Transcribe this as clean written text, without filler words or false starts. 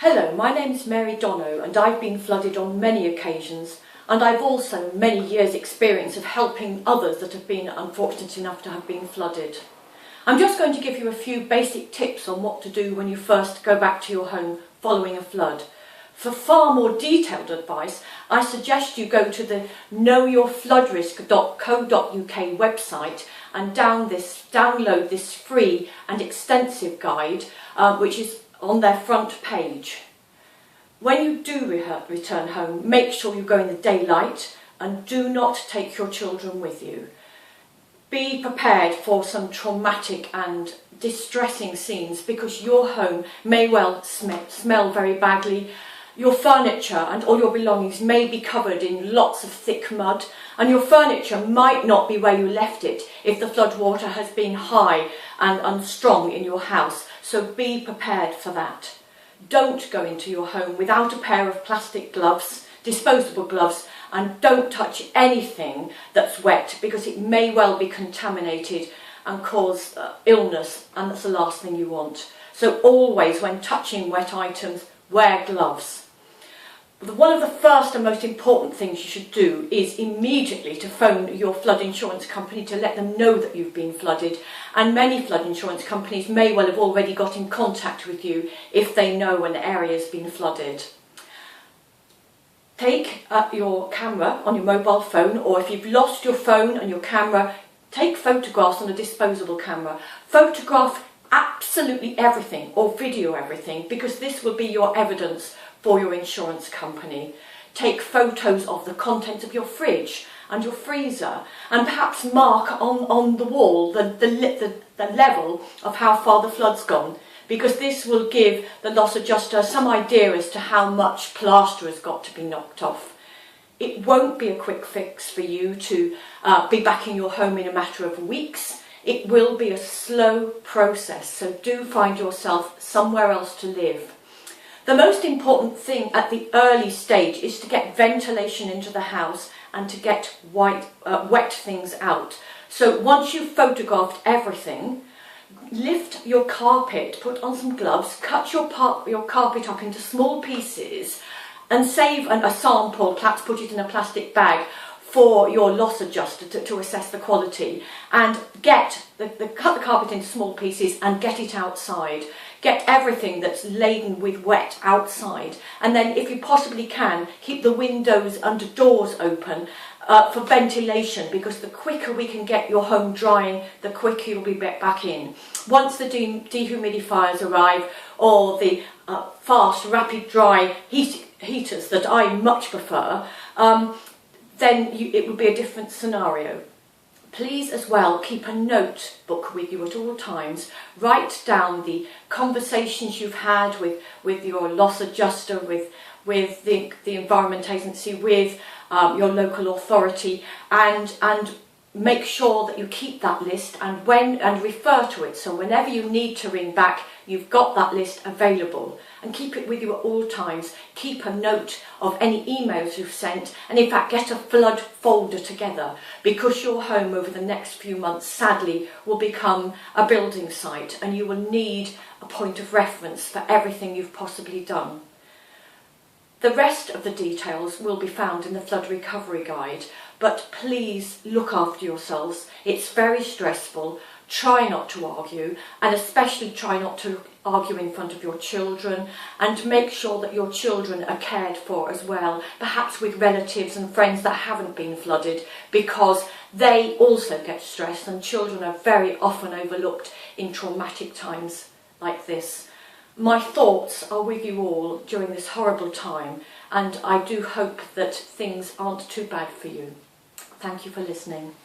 Hello, my name is Dhonau and I've been flooded on many occasions, and I've also many years' experience of helping others that have been unfortunate enough to have been flooded. I'm just going to give you a few basic tips on what to do when you first go back to your home following a flood. For far more detailed advice, I suggest you go to the knowyourfloodrisk.co.uk website and download this free and extensive guide, which is on their front page. When you do return home, make sure you go in the daylight and do not take your children with you. Be prepared for some traumatic and distressing scenes because your home may well smell very badly. Your furniture and all your belongings may be covered in lots of thick mud, and your furniture might not be where you left it if the floodwater has been high and strong in your house, so be prepared for that. Don't go into your home without a pair of plastic gloves, disposable gloves, and don't touch anything that's wet because it may well be contaminated and cause illness, and that's the last thing you want. So always, when touching wet items, wear gloves. One of the first and most important things you should do is immediately to phone your flood insurance company to let them know that you've been flooded, and many flood insurance companies may well have already got in contact with you if they know an area has been flooded. Take your camera on your mobile phone, or if you've lost your phone and your camera, take photographs on a disposable camera. Photograph absolutely everything or video everything, because this will be your evidence for your insurance company. Take photos of the contents of your fridge and your freezer, and perhaps mark on the wall the level of how far the flood's gone, because this will give the loss adjuster some idea as to how much plaster has got to be knocked off. It won't be a quick fix for you to be back in your home in a matter of weeks. It will be a slow process, so do find yourself somewhere else to live. The most important thing at the early stage is to get ventilation into the house and to get wet things out. So once you've photographed everything, lift your carpet, put on some gloves, cut your carpet up into small pieces, and save a sample, perhaps put it in a plastic bag for your loss adjuster to assess the quality, and cut the carpet into small pieces and get it outside. Get everything that's laden with wet outside, and then if you possibly can, keep the windows and doors open for ventilation, because the quicker we can get your home drying, the quicker you'll be back in. Once the dehumidifiers arrive, or the fast, rapid dry heaters that I much prefer, then it will be a different scenario. Please as well keep a notebook with you at all times. Write down the conversations you've had with your loss adjuster, with the Environment Agency, with your local authority, and make sure that you keep that list and refer to it. So whenever you need to ring back, you've got that list available, and keep it with you at all times. Keep a note of any emails you've sent, and in fact get a flood folder together, because your home over the next few months sadly will become a building site, and you will need a point of reference for everything you've possibly done. The rest of the details will be found in the flood recovery guide, but please look after yourselves. It's very stressful. Try not to argue, and especially try not to argue in front of your children, and make sure that your children are cared for as well, perhaps with relatives and friends that haven't been flooded, because they also get stressed, and children are very often overlooked in traumatic times like this. My thoughts are with you all during this horrible time, and I do hope that things aren't too bad for you. Thank you for listening.